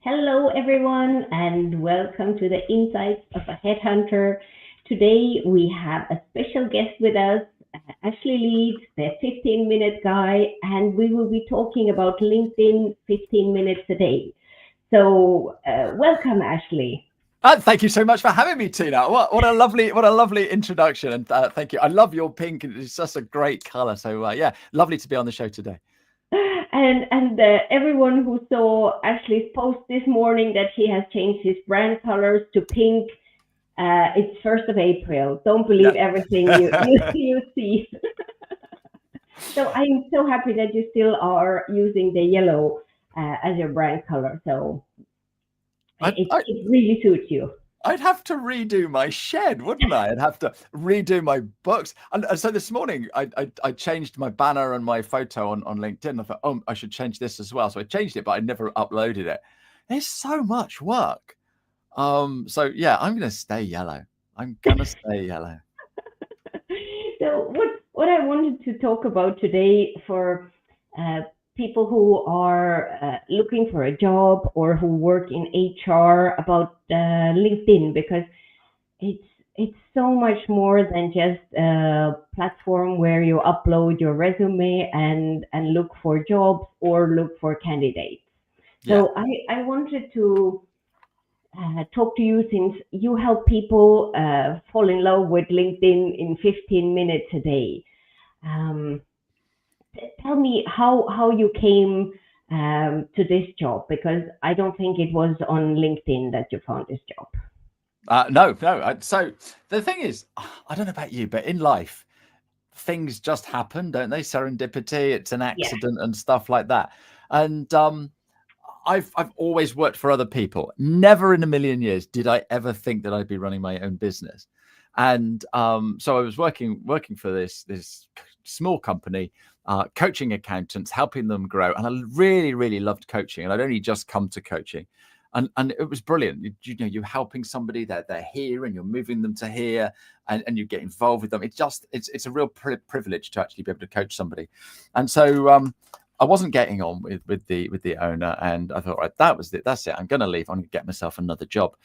Hello, everyone, and welcome to the Insights of a Headhunter. Today, we have a special guest with us, Ashley Leeds, the 15-minute guy, and we will be talking about LinkedIn 15 minutes a day. So, welcome, Ashley. Thank you so much for having me, Tina. What a lovely introduction, and thank you. I love your pink; it's just a great color. So yeah, lovely to be on the show today. And everyone who saw Ashley's post this morning that he has changed his brand colors to pink, it's 1st of April. Don't believe everything Yeah. you see. So I'm so happy that you still are using the yellow as your brand color. So I, it really suits you. I'd have to redo my shed, wouldn't I? I'd have to redo my books. And so this morning, I changed my banner and my photo on LinkedIn. I thought, oh, I should change this as well. So I changed it, but I never uploaded it. There's so much work. So yeah, I'm gonna stay yellow. I'm gonna stay yellow. So what I wanted to talk about today for uh, people who are looking for a job or who work in HR about LinkedIn, because it's it's so much more than just a platform where you upload your resume and look for jobs or look for candidates. Yeah. So I wanted to talk to you since you help people fall in love with LinkedIn in 15 minutes a day. Um, Tell me how you came to this job, because I don't think it was on LinkedIn that you found this job. No. So the thing is, I don't know about you, but in life, things just happen, don't they? Serendipity, it's an Yeah. accident and stuff like that. And I've always worked for other people. Never in a million years did I ever think that I'd be running my own business. And so I was working for this small company, coaching accountants, helping them grow. And I really loved coaching. And I'd only just come to coaching. And it was brilliant. You're helping somebody, they're here and you're moving them to here, and you get involved with them. It's a real privilege to actually be able to coach somebody. And so I wasn't getting on with the owner, and I thought, right, that's it. I'm going to leave. I'm going to get myself another job.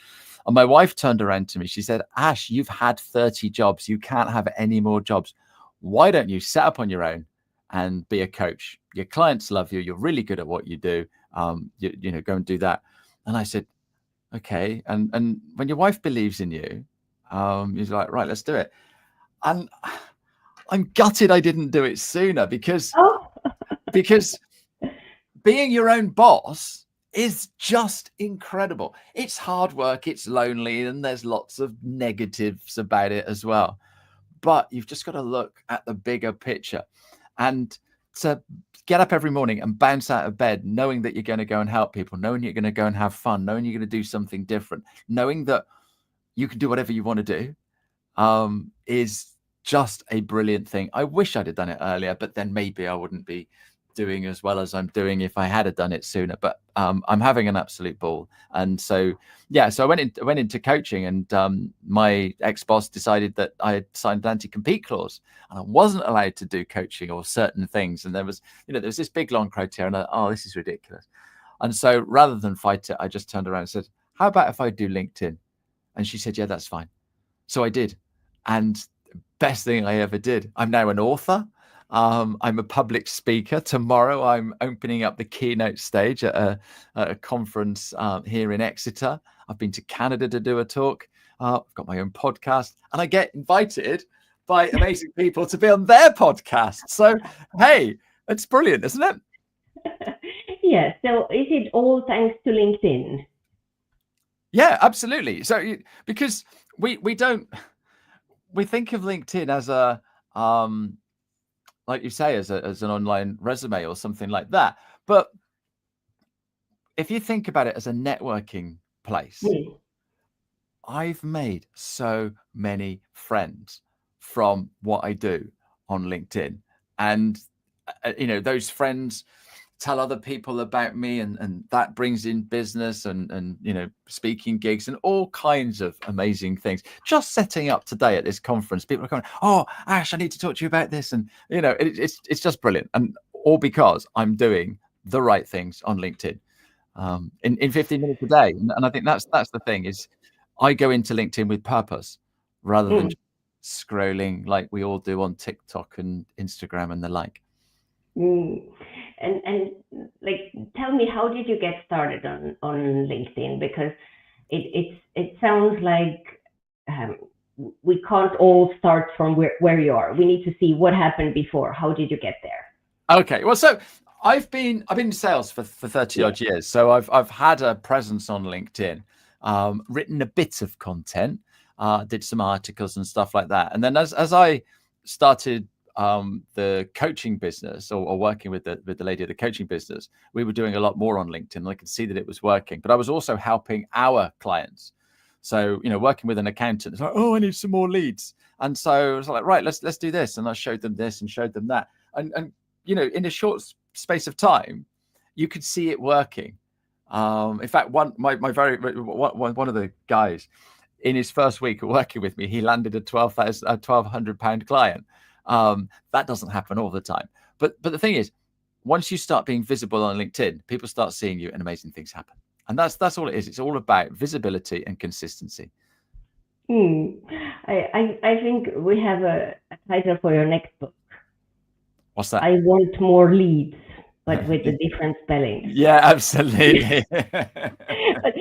And my wife turned around to me. She said, Ash, you've had 30 jobs. You can't have any more jobs. Why don't you set up on your own and be a coach? Your clients love you. You're really good at what you do. Go and do that. And I said, okay. And when your wife believes in you, he's like, right, let's do it. And I'm gutted I didn't do it sooner because Oh, being your own boss is just incredible. It's hard work, it's lonely, and there's lots of negatives about it as well. But you've just got to look at the bigger picture, and to get up every morning and bounce out of bed knowing that you're going to go and help people, knowing you're going to go and have fun, knowing you're going to do something different, knowing that you can do whatever you want to do, is just a brilliant thing. I wish I'd have done it earlier, but then maybe I wouldn't be doing as well as I'm doing if I had done it sooner. But I'm having an absolute ball. And so, yeah, so I went into coaching, and my ex-boss decided that I had signed an anti-compete clause and I wasn't allowed to do coaching or certain things. And there was this big long criteria, and oh, this is ridiculous. And so rather than fight it, I just turned around and said, how about if I do LinkedIn? And she said, yeah, that's fine. So I did. And best thing I ever did. I'm now an author. I'm a public speaker. Tomorrow, I'm opening up the keynote stage at a conference here in Exeter. I've been to Canada to do a talk. I've got my own podcast, and I get invited by amazing people to be on their podcast. So, hey, it's brilliant, isn't it? yeah. So is it all thanks to LinkedIn? Yeah, absolutely. So, because we think of LinkedIn as a like you say, as an online resume or something like that. But if you think about it as a networking place, Hmm. I've made so many friends from what I do on LinkedIn. And, those friends tell other people about me, and that brings in business and speaking gigs and all kinds of amazing things. Just setting up today at this conference, people are going, oh, Ash, I need to talk to you about this. And, it's just brilliant. And all because I'm doing the right things on LinkedIn. in 15 minutes a day. And I think that's the thing is I go into LinkedIn with purpose rather than Mm. scrolling like we all do on TikTok and Instagram and the like. Mm. And like, tell me, how did you get started on LinkedIn? Because it sounds like um, we can't all start from where you are. We need to see what happened before. How did you get there? Okay, well, so I've been in sales for 30 Yeah. odd years, so I've had a presence on LinkedIn, written a bit of content, did some articles and stuff like that, and then as I started the coaching business or working with the lady of the coaching business, we were doing a lot more on LinkedIn. And I could see that it was working, but I was also helping our clients. So working with an accountant, it's like, oh, I need some more leads, and so I was like, right, let's do this, and I showed them this and showed them that, and in a short space of time, you could see it working. In fact, one of the guys in his first week of working with me, he landed a £1,200 client. That doesn't happen all the time. But the thing is, once you start being visible on LinkedIn, people start seeing you and amazing things happen. And that's all it is. It's all about visibility and consistency. I think we have a title for your next book. What's that? I want more leads, but with the different spellings. Yeah, absolutely. But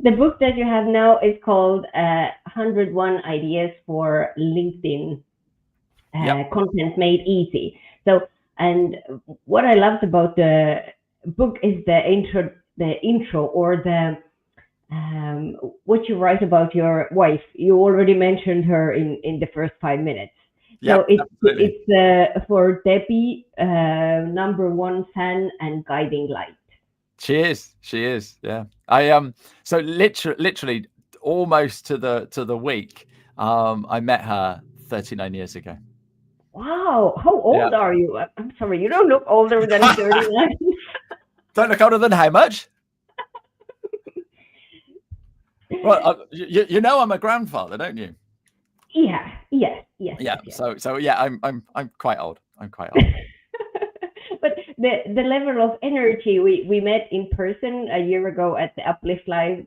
the book that you have now is called 101 Ideas for LinkedIn Yep. Content Made Easy. So, and what I loved about the book is the intro or the what you write about your wife. You already mentioned her in the first 5 minutes. So Yep, it's for Debbie, #1 fan and guiding light. She is. Yeah. So literally almost to the week. I met her 39 years ago. Wow, how old Yeah. are you? I'm sorry, you don't look older than 39. Don't look older than how much? Well, you know I'm a grandfather, don't you? Yeah, yes. Yeah. So yeah, I'm quite old. I'm quite old. But the level of energy, we met in person a year ago at the Uplift Live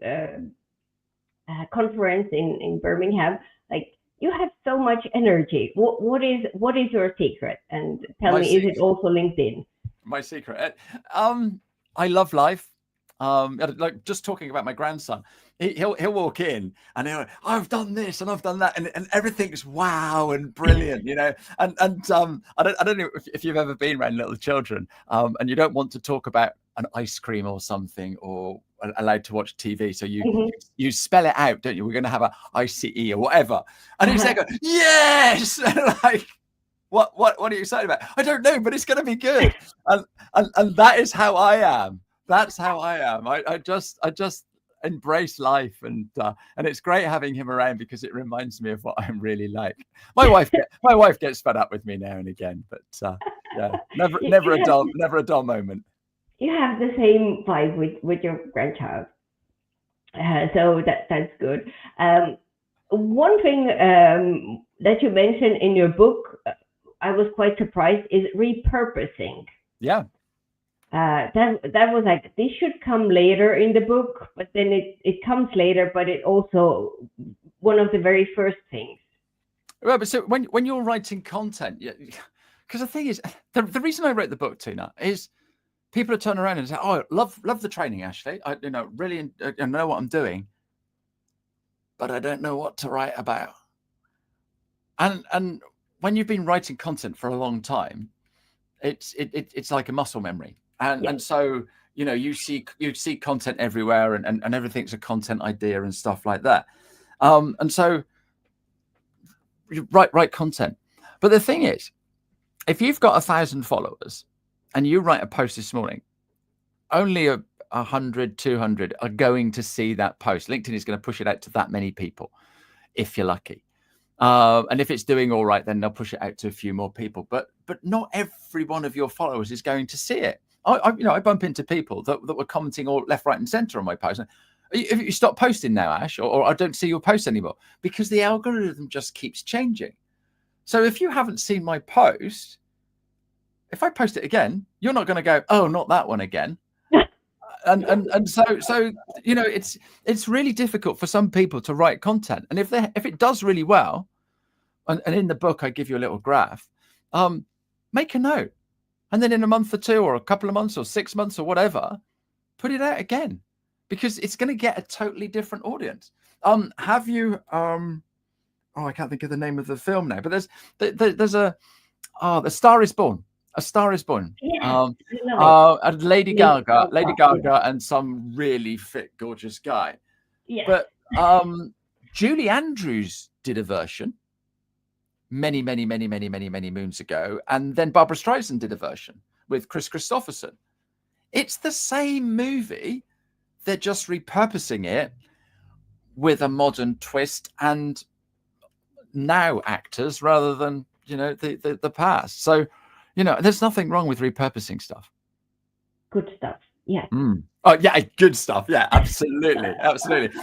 conference in Birmingham. Like, you have so much energy. What is your secret? And tell me, is it also LinkedIn? My secret. I love life. Like just talking about my grandson, he'll walk in and he'll, I've done this and I've done that, and everything's wow and brilliant, And I don't know if you've ever been around little children, and you don't want to talk about an ice cream or something, or allowed to watch TV, so you spell it out, don't you? We're going to have a ICE or whatever, and he's there going, yes, like. What are you excited about? I don't know, but it's going to be good. And that is how I am. That's how I am. I just embrace life, and it's great having him around because it reminds me of what I'm really like. My wife gets fed up with me now and again, but yeah, never a dull moment. You have the same vibe with your grandchild, so that's good. One thing that you mentioned in your book, I was quite surprised, is repurposing. Yeah. That was like, this should come later in the book, but then it comes later, but it also one of the very first things. Well, but so when you're writing content, because the thing is, the reason I wrote the book, Tina, is people are turning around and say, "Oh, love the training, Ashley. I really I know what I'm doing, but I don't know what to write about." And when you've been writing content for a long time, it's like a muscle memory, and so you see content everywhere, and everything's a content idea and stuff like that, and so you write content. But the thing is, if you've got 1,000 followers and you write a post this morning, only 100, 200 are going to see that post. LinkedIn is going to push it out to that many people if you're lucky. And if it's doing all right, then they'll push it out to a few more people. But not every one of your followers is going to see it. I bump into people that were commenting all left, right, and center on my post. If you stop posting now, Ash, or I don't see your post anymore, because the algorithm just keeps changing. So if you haven't seen my post, if I post it again, you're not going to go, oh, not that one again. and so you know, it's really difficult for some people to write content, and if it does really well, and in the book I give you a little graph, make a note, and then in a month or two or a couple of months or 6 months or whatever, put it out again, because it's going to get a totally different audience. Have you oh, I can't think of the name of the film now, but there's a The Star Is Born. A Star Is Born. Yeah, And Lady Gaga, and some really fit, gorgeous guy. Yeah. But Julie Andrews did a version many moons ago, and then Barbara Streisand did a version with Chris Christopherson. It's the same movie. They're just repurposing it with a modern twist and now actors rather than, you know, the past. So, you know, there's nothing wrong with repurposing stuff. Good stuff. Yeah. Oh yeah, good stuff. Yeah, absolutely, absolutely.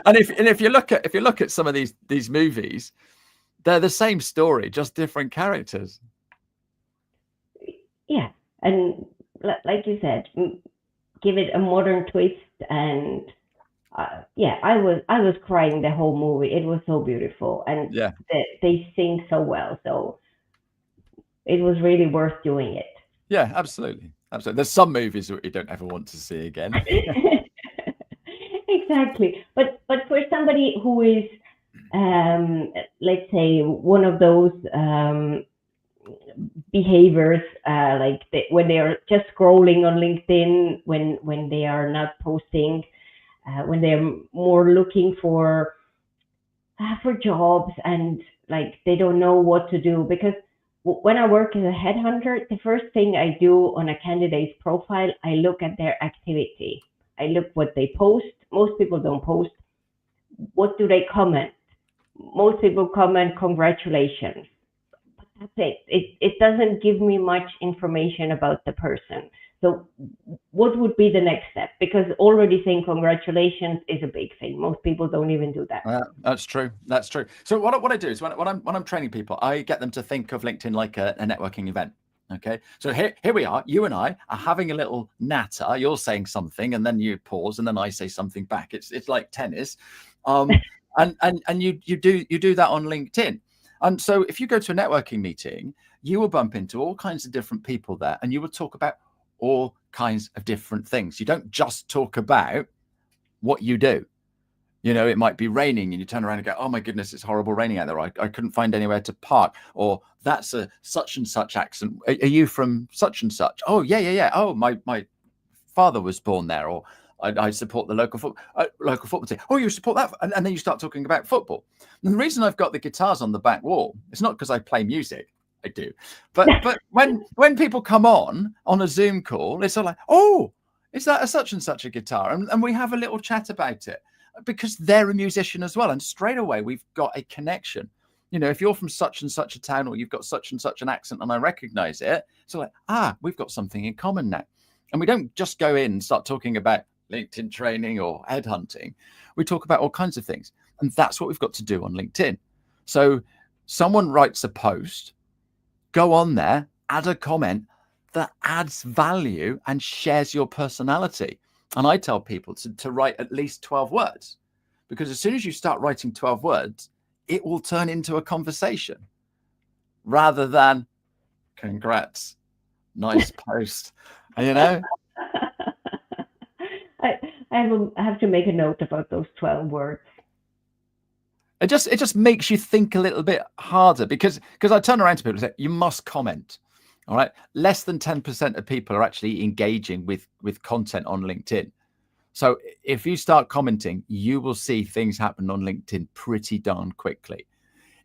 And if you look at some of these movies, they're the same story, just different characters. Yeah, and like you said, give it a modern twist, and yeah, I was crying the whole movie. It was so beautiful, and yeah, they sing so well, so it was really worth doing it. Yeah, absolutely. There's some movies that you don't ever want to see again. Exactly, but for somebody who is, let's say, one of those behaviors, like when they are just scrolling on LinkedIn, when they are not posting, when they're more looking for jobs, and like they don't know what to do, because when I work as a headhunter, the first thing I do on a candidate's profile, I look at their activity. I look what they post. Most people don't post. What do they comment? Most people comment congratulations. But that's it. It doesn't give me much information about the person. So what would be the next step? Because already saying congratulations is a big thing. Most people don't even do that. That's true. That's true. So what I do is when I'm training people, I get them to think of LinkedIn like a networking event. Okay. So here we are. You and I are having a little natter. You're saying something, and then you pause, and then I say something back. It's like tennis. And you do that on LinkedIn. And so if you go to a networking meeting, you will bump into all kinds of different people there, and you will talk about all kinds of different things. You don't just talk about what you do. You know, it might be raining and you turn around and go, oh my goodness, it's horrible raining out there. I couldn't find anywhere to park. Or that's a such and such accent. Are you from such and such? Oh, yeah. Oh, my father was born there. Or I support the local football team. Oh, you support that? And then you start talking about football. And the reason I've got the guitars on the back wall, it's not because I play music. I do. But when people come on a Zoom call, it's all like, oh, is that a such and such a guitar? And we have a little chat about it, because they're a musician as well. And straight away, we've got a connection. You know, if you're from such and such a town, or you've got such and such an accent, and I recognize it, so like, we've got something in common now. And we don't just go in and start talking about LinkedIn training or headhunting. We talk about all kinds of things. And that's what we've got to do on LinkedIn. So someone writes a post, go on there, add a comment that adds value and shares your personality. And I tell people to write at least 12 words, because as soon as you start writing 12 words, it will turn into a conversation rather than congrats, nice post, you know? I have to make a note about those 12 words. It just makes you think a little bit harder, because I turn around to people and say, you must comment. All right. Less than 10% of people are actually engaging with content on LinkedIn. So if you start commenting, you will see things happen on LinkedIn pretty darn quickly.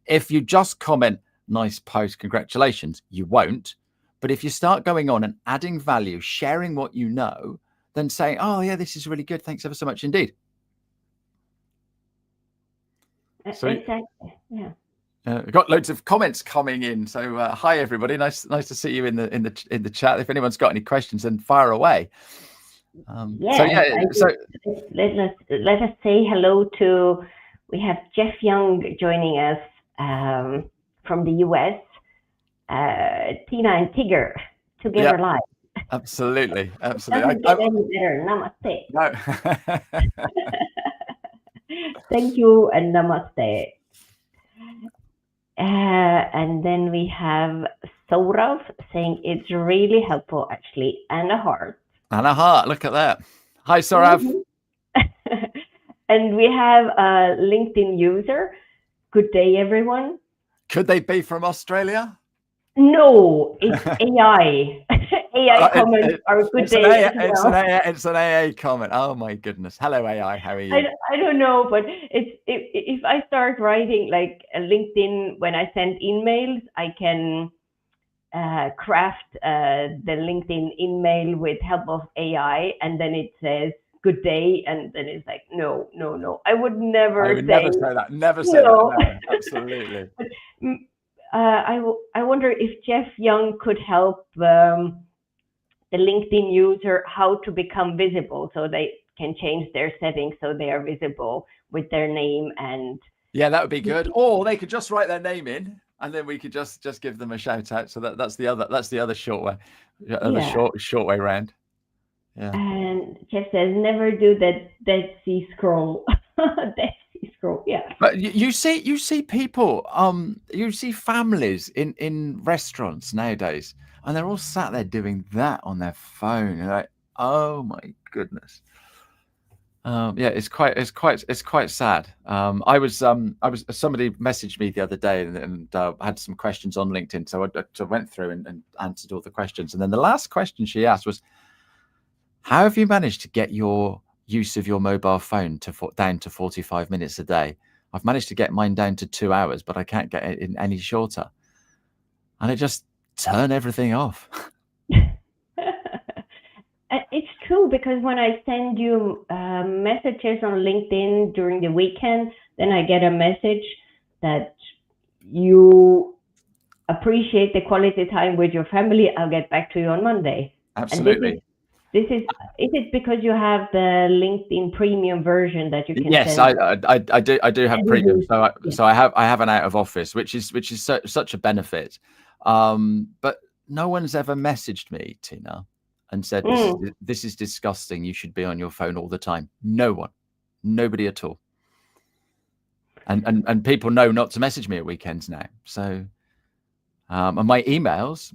If you just comment, nice post, congratulations, you won't. But if you start going on and adding value, sharing what you know, then saying, oh yeah, this is really good, thanks ever so much indeed. So, exactly. Yeah. We've got loads of comments coming in. So hi everybody, nice to see you in the chat. If anyone's got any questions, then fire away. So let us say hello to. We have Jeff Young joining us from the US. Tina and Tigger together live. Absolutely. Doesn't get any better. Namaste. No. Thank you and namaste. And then we have Saurav saying it's really helpful, actually, and a heart. And a heart. Look at that. Hi, Saurav. And we have a LinkedIn user. Good day, everyone. Could they be from Australia? No, it's AI. AI comments are good day as well. It's an AI comment. Oh my goodness. Hello AI, how are you? I don't know, but if I start writing like a LinkedIn when I send emails, I can craft the LinkedIn email with help of AI, and then it says good day, and then it's like no. I would never say that. Never say that. No, absolutely. But, I wonder if Jeff Young could help the LinkedIn user how to become visible, so they can change their settings so they are visible with their name. And yeah, that would be good. Or they could just write their name in, and then we could just give them a shout out. So that's the other short way, short way round. Yeah. And Jeff says never do that Dead Sea Scroll. Dead Sea Scroll. Yeah. But you see people, you see families in restaurants nowadays, and they're all sat there doing that on their phone. You're like, oh my goodness. Yeah, it's quite sad. I was somebody messaged me the other day and had some questions on LinkedIn, so I went through and answered all the questions. And then the last question she asked was, how have you managed to get your use of your mobile phone down to 45 minutes a day? I've managed to get mine down to 2 hours, but I can't get it in any shorter. And it just turned everything off. It's true, because when I send you messages on LinkedIn during the weekend, then I get a message that you appreciate the quality time with your family. I'll get back to you on Monday. Absolutely. Is it because you have the LinkedIn premium version that you can yes send? I do have premium, so I have an out of office, which is such a benefit, but no one's ever messaged me, Tina, and said this is disgusting, you should be on your phone all the time. Nobody at all. And people know not to message me at weekends now. So and my emails,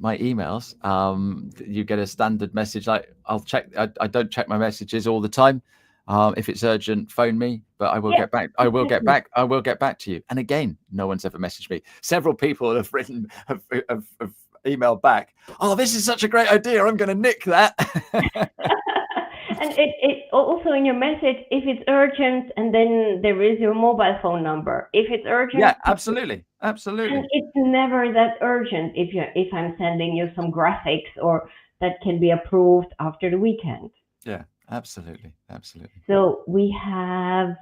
you get a standard message like, I'll check. I don't check my messages all the time. If it's urgent, phone me, but I will get back. I will get back to you. And again, no one's ever messaged me. Several people have emailed back, oh, this is such a great idea, I'm going to nick that. And it also in your message, if it's urgent, and then there is your mobile phone number. If it's urgent, yeah, absolutely. And it's never that urgent if I'm sending you some graphics or that can be approved after the weekend. Yeah, absolutely. So we have,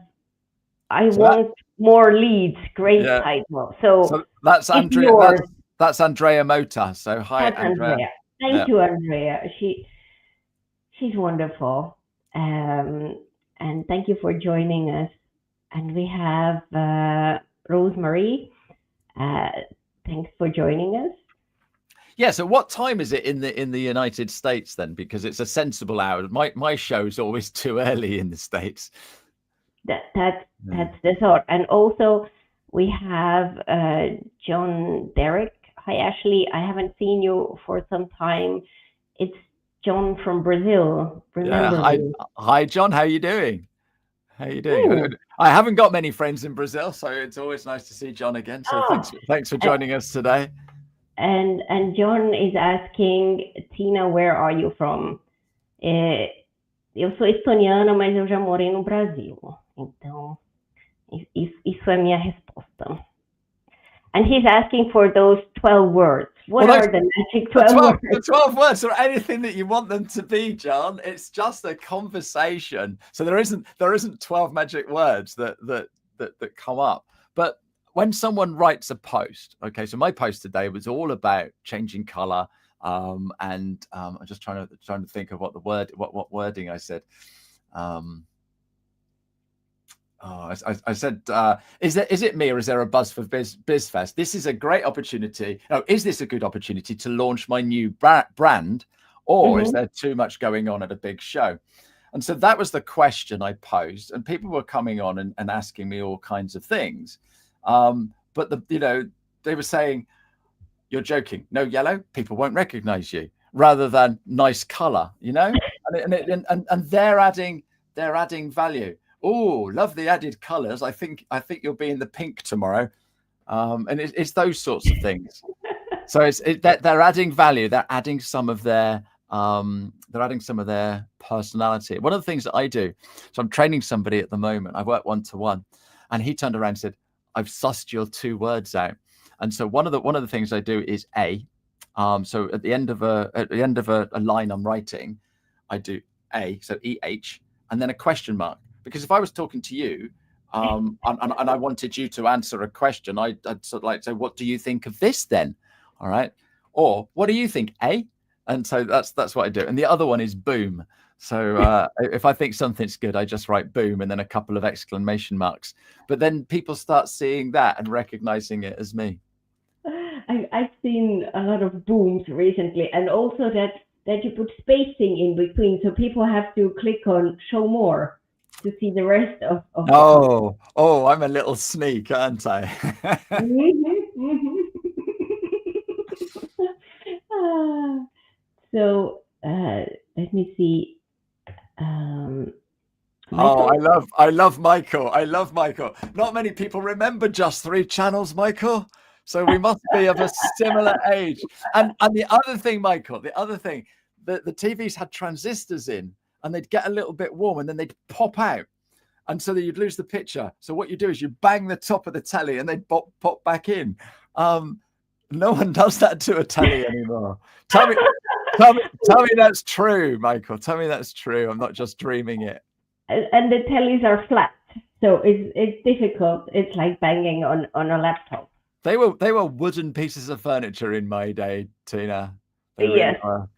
I want more leads. Great title. So that's Andrea. That's Andrea Mota. So hi, Andrea. Thank you, Andrea. She's wonderful. And thank you for joining us. And we have Rosemary. Thanks for joining us. Yeah. So what time is it in the United States then? Because it's a sensible hour. My show's always too early in the States. That's the thought. And also we have John Derek. Hi, Ashley. I haven't seen you for some time. It's John from Brazil. Remember me? Hi, John. How are you doing? I haven't got many friends in Brazil, so it's always nice to see John again. So thanks for joining us today. And John is asking, Tina, where are you from? Eu sou estoniana, mas eu já morei no Brasil. Então, isso é minha resposta. And he's asking for those 12 words. What are the magic 12 words? The 12 words or anything that you want them to be, John. It's just a conversation. So there isn't 12 magic words that come up. But when someone writes a post, okay, so my post today was all about changing color. And I'm just trying to think of what wording I said. I said, is it me or is there a buzz for BizFest? This is a great opportunity. Oh, is this a good opportunity to launch my new brand or is there too much going on at a big show? And so that was the question I posed, and people were coming on and asking me all kinds of things. But they were saying, "You're joking. No yellow, people won't recognize you," rather than nice color, and they're adding value. Oh, love the added colors. I think you'll be in the pink tomorrow. And it's those sorts of things. So they're adding value. They're adding some of their personality. One of the things that I do, so I'm training somebody at the moment. I work one-to-one, and he turned around and said, "I've sussed your 2 words out." And so one of the things I do is A. So at the end of a line I'm writing, I do A, so EH, and then a question mark. Because if I was talking to you, and I wanted you to answer a question, I'd sort of like say, "What do you think of this then?" All right. Or what do you think, A? And so that's what I do. And the other one is boom. So if I think something's good, I just write boom and then a couple of exclamation marks. But then people start seeing that and recognizing it as me. I've seen a lot of booms recently, and also that you put spacing in between, so people have to click on show more to see the rest of Oh, I'm a little sneak, aren't I? So let me see. Oh, I love Michael. I love Michael. Not many people remember Just 3 Channels, Michael. So we must be of a similar age. And the other thing, Michael, the TVs had transistors in, and they'd get a little bit warm, and then they'd pop out. And so that you'd lose the picture. So what you do is you bang the top of the telly and they'd pop back in. No one does that to a telly anymore. Tell me that's true, Michael. Tell me that's true. I'm not just dreaming it. And the tellies are flat, so it's difficult. It's like banging on a laptop. They were wooden pieces of furniture in my day, Tina. They Yes. really were.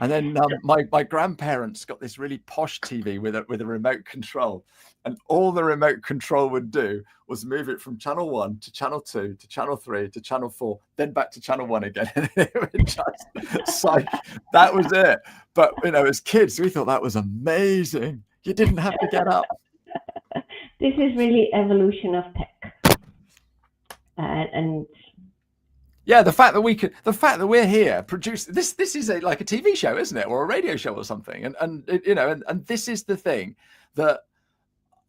And then my grandparents got this really posh TV with a remote control, and all the remote control would do was move it from channel 1 to channel 2 to channel 3 to channel 4, then back to channel 1 again. It would just that was it. But as kids, we thought that was amazing. You didn't have to get up. This is really evolution of tech, and. Yeah, the fact that we're here produce this is like a TV show, isn't it, or a radio show or something, and this is the thing that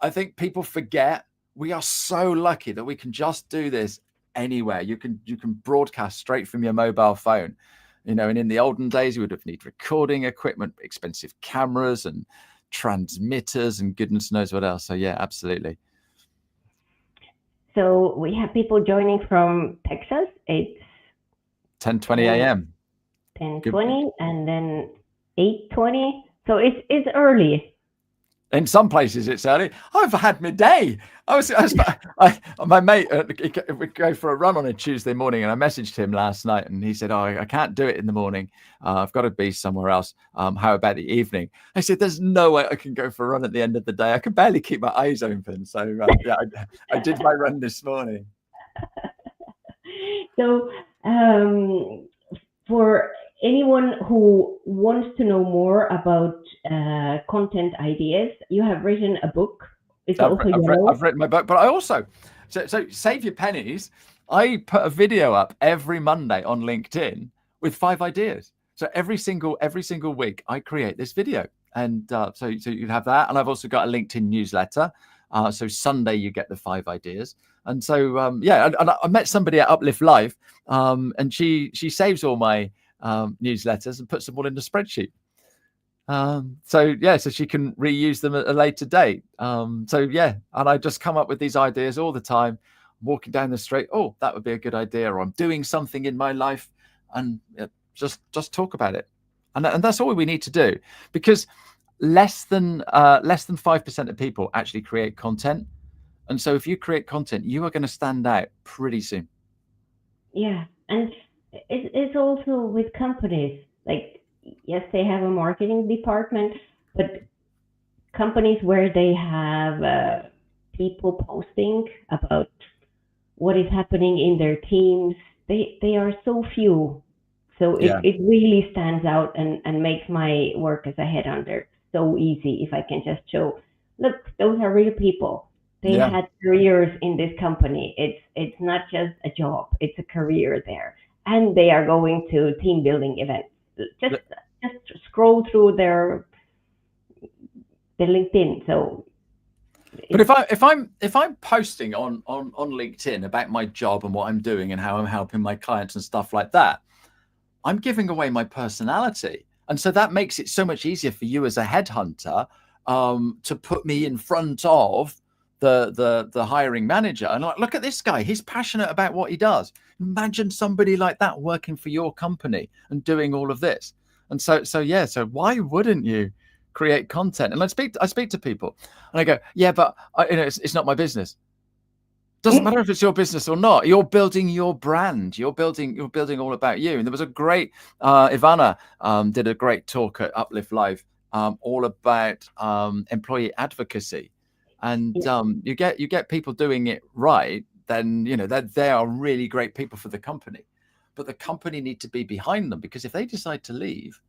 I think people forget. We are so lucky that we can just do this anywhere. You can broadcast straight from your mobile phone, and in the olden days you would have needed recording equipment, expensive cameras and transmitters, and goodness knows what else. So yeah, absolutely. So we have people joining from Texas. It's 10:20 a.m. 10:20 and then 8:20. So it's early. In some places it's early. I've had my day. My mate, we go for a run on a Tuesday morning, and I messaged him last night, and he said, "Oh, I can't do it in the morning. I've got to be somewhere else. How about the evening?" I said, "There's no way I can go for a run at the end of the day. I can barely keep my eyes open." So yeah, I did my run this morning. So for anyone who wants to know more about content ideas, you have written a book. I've written my book, but I also so save your pennies. I put a video up every Monday on LinkedIn with 5 ideas. So every single week I create this video, and so you have that. And I've also got a LinkedIn newsletter. So Sunday you get the 5 ideas. And so and I met somebody at Uplift Live, and she saves all my newsletters and puts them all in the spreadsheet. So she can reuse them at a later date. And I just come up with these ideas all the time. I'm walking down the street, oh, that would be a good idea, or I'm doing something in my life, and just talk about it. And that's all we need to do, because less than 5% of people actually create content. And so if you create content, you are going to stand out pretty soon. Yeah. And it's also with companies. Like, yes, they have a marketing department, but companies where they have people posting about what is happening in their teams, they are so few. So Yeah. it really stands out and makes my work as a headhunter so easy if I can just show, look, those are real people. They Yeah. had careers in this company. It's not just a job, it's a career there. And they are going to team building events. Just just scroll through their LinkedIn. So But it's if I'm posting on LinkedIn about my job and what I'm doing and how I'm helping my clients and stuff like that, I'm giving away my personality. And so that makes it so much easier for you as a headhunter to put me in front of the hiring manager. And like, look at this guy. He's passionate about what he does. Imagine somebody like that working for your company and doing all of this. And so yeah, so why wouldn't you create content? And I speak to people and I go, yeah, but it's not my business. Doesn't matter if it's your business or not. You're building your brand. You're building all about you. And there was a great Ivana did a great talk at Uplift Live all about employee advocacy. And you get people doing it right, then they are really great people for the company. But the company need to be behind them, because if they decide to leave,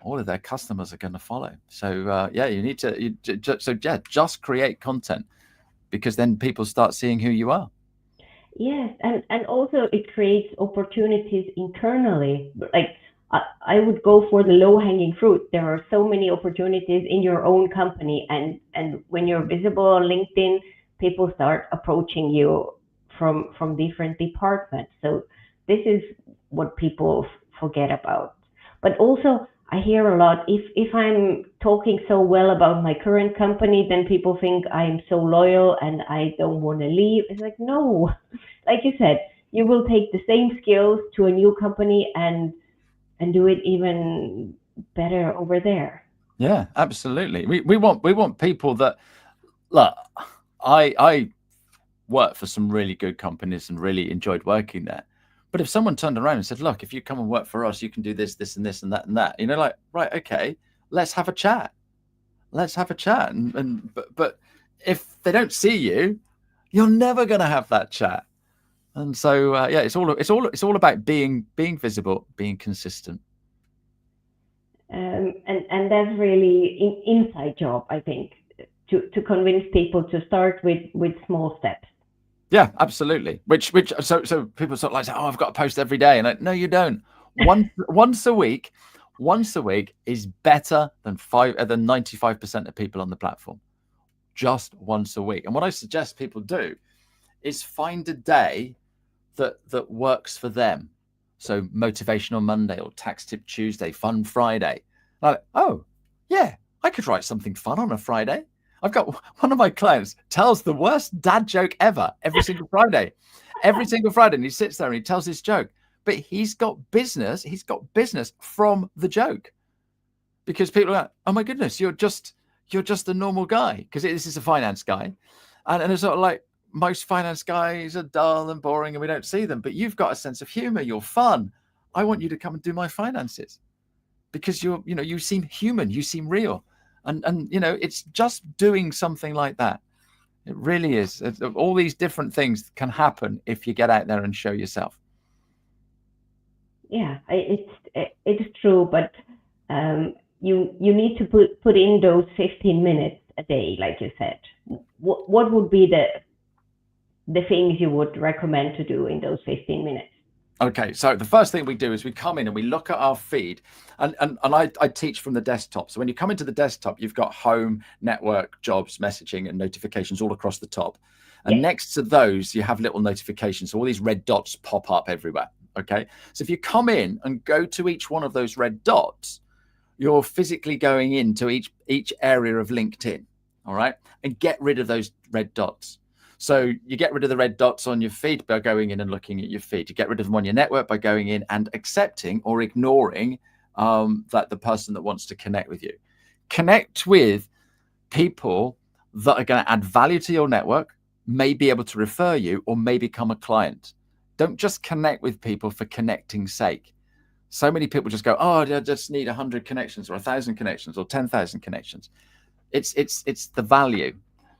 all of their customers are going to follow. So you need to just create content, because then people start seeing who you are. yes, and also it creates opportunities internally. Like I would go for the low hanging fruit. There are so many opportunities in your own company, and when you're visible on LinkedIn, people start approaching you from different departments. So this is what people forget about. But also, I hear a lot, if I'm talking so well about my current company, then people think I'm so loyal and I don't want to leave. It's like, no, like you said, you will take the same skills to a new company and do it even better over there. Yeah, absolutely. We want people that, look, I worked for some really good companies and really enjoyed working there. But if someone turned around and said, look, if you come and work for us, you can do this, this, and this, and that, and that, like, right, okay, let's have a chat. Let's have a chat. But if they don't see you, you're never going to have that chat. And so it's all about being visible, being consistent. And that's really inside job, I think, to convince people to start with small steps. Yeah, absolutely. So people sort of like say, oh, I've got to post every day. And like, no, you don't. Once a week is better than 95% of people on the platform. Just once a week. And what I suggest people do is find a day that works for them. So Motivational Monday or Tax Tip Tuesday, Fun Friday. Like, oh, yeah, I could write something fun on a Friday. I've got one of my clients tells the worst dad joke ever every single Friday. Every single Friday. And he sits there and he tells this joke. But he's got business from the joke. Because people are like, oh my goodness, you're just a normal guy. Because this is a finance guy. And it's sort of like, most finance guys are dull and boring and we don't see them, but you've got a sense of humor. You're fun. I want you to come and do my finances, because you seem human, you seem real. And it's just doing something like that. It really is. All these different things can happen if you get out there and show yourself. Yeah, it's true, but you need to put in those 15 minutes a day, like you said. What would be the things you would recommend to do in those 15 minutes? Okay, so the first thing we do is we come in and we look at our feed, and I teach from the desktop. So when you come into the desktop, you've got home, network, jobs, messaging, and notifications all across the top. And next to those, you have little notifications. So all these red dots pop up everywhere. Okay, so if you come in and go to each one of those red dots, you're physically going into each area of LinkedIn. All right, and get rid of those red dots. So you get rid of the red dots on your feed by going in and looking at your feed. You get rid of them on your network by going in and accepting or ignoring that the person that wants to connect with you. Connect with people that are going to add value to your network, may be able to refer you, or may become a client. Don't just connect with people for connecting's sake. So many people just go, oh, I just need 100 connections or 1,000 connections or 10,000 connections. It's the value.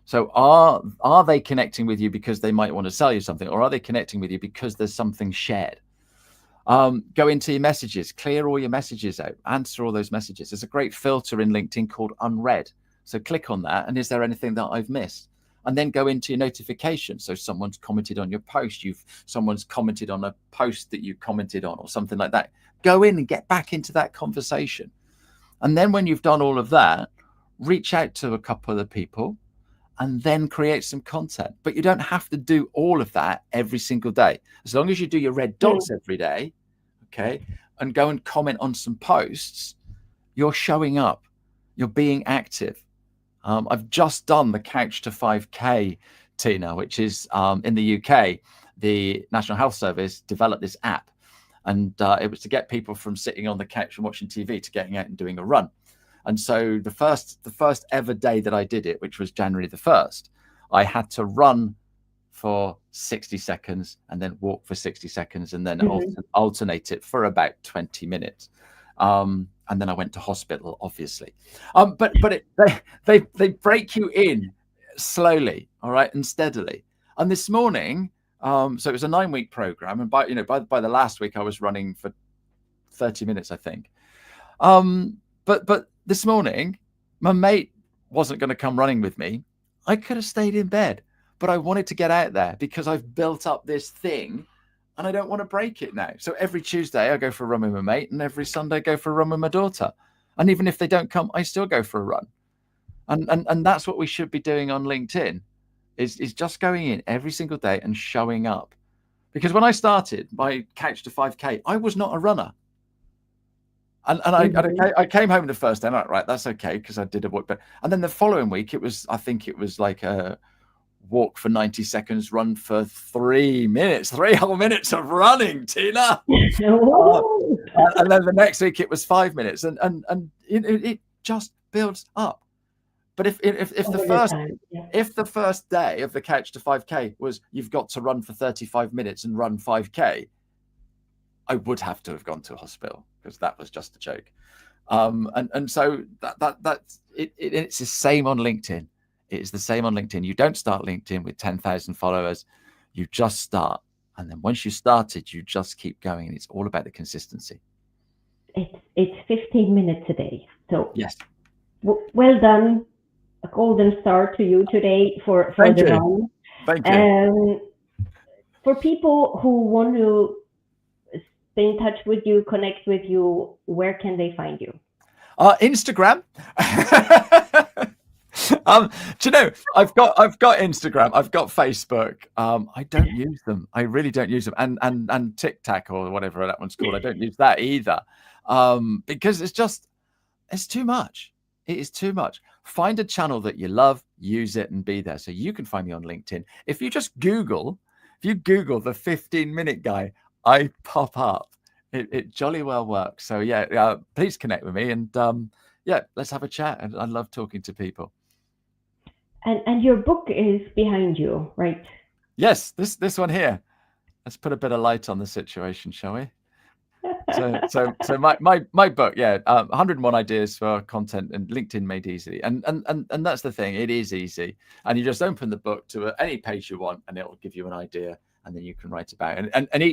So are they connecting with you because they might want to sell you something, or are they connecting with you because there's something shared? Go into your messages, clear all your messages out, answer all those messages. There's a great filter in LinkedIn called unread. So click on that. And is there anything that I've missed? And then go into your notifications. So someone's commented on your post, someone's commented on a post that you commented on or something like that. Go in and get back into that conversation. And then when you've done all of that, reach out to a couple of the people and then create some content. But you don't have to do all of that every single day. As long as you do your red dots every day, okay, and go and comment on some posts, you're showing up, you're being active. I've just done the Couch to 5K, Tina, which is in the UK, the National Health Service developed this app. And it was to get people from sitting on the couch and watching TV to getting out and doing a run. And so the first ever day that I did it, which was January the 1st, I had to run for 60 seconds and then walk for 60 seconds and then alternate it for about 20 minutes. And then I went to hospital, obviously. But they break you in slowly, all right, and steadily. And this morning, so it was a 9-week program, and by the last week I was running for 30 minutes, I think. But this morning, my mate wasn't going to come running with me. I could have stayed in bed, but I wanted to get out there because I've built up this thing and I don't want to break it now. So every Tuesday I go for a run with my mate, and every Sunday I go for a run with my daughter. And even if they don't come, I still go for a run. And that's what we should be doing on LinkedIn, is just going in every single day and showing up. Because when I started my Couch to 5K, I was not a runner. And I came home the first day, and I'm like, right, that's okay, because I did a walk. And then the following week, I think it was like a walk for 90 seconds, run for 3 minutes, 3 whole minutes of running, Tina. And then the next week it was 5 minutes, and it just builds up. But if the first day of the Couch to 5K was you've got to run for 35 minutes and run 5K, I would have to have gone to a hospital, because that was just a joke. And so that's it. It's the same on LinkedIn. It is the same on LinkedIn. You don't start LinkedIn with 10,000 followers. You just start. And then once you started, you just keep going. And it's all about the consistency. It's 15 minutes a day. So yes, well done. A golden star to you today for the run. Thank you. For people who want to stay in touch with you, connect with you, where can they find you? Instagram. Do you know, I've got Instagram, I've got Facebook. I don't use them. I really don't use them. And TikTok, or whatever that one's called, I don't use that either. Because it's too much. It is too much. Find a channel that you love, use it, and be there. So you can find me on LinkedIn. If you Google the 15-minute guy, I pop up. It jolly well works. So yeah, please connect with me, and let's have a chat. And I love talking to people. And your book is behind you, right? Yes, this one here. Let's put a bit of light on the situation, shall we? So my book, 101 ideas for content and LinkedIn made easy. And that's the thing. It is easy. And you just open the book to any page you want, and it will give you an idea, and then you can write about it. And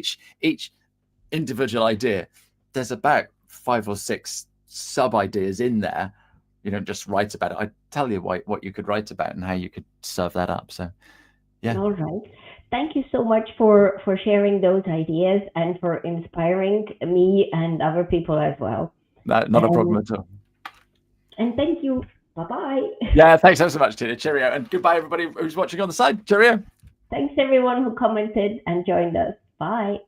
each individual idea, there's about 5 or 6 sub ideas in there. You don't just write about it. I tell you what you could write about and how you could serve that up. So, yeah. All right. Thank you so much for sharing those ideas and for inspiring me and other people as well. Not a problem at all. And thank you. Bye-bye. Yeah, thanks so much, Tina. Cheerio. And goodbye, everybody who's watching on the side. Cheerio. Thanks, everyone who commented and joined us. Bye.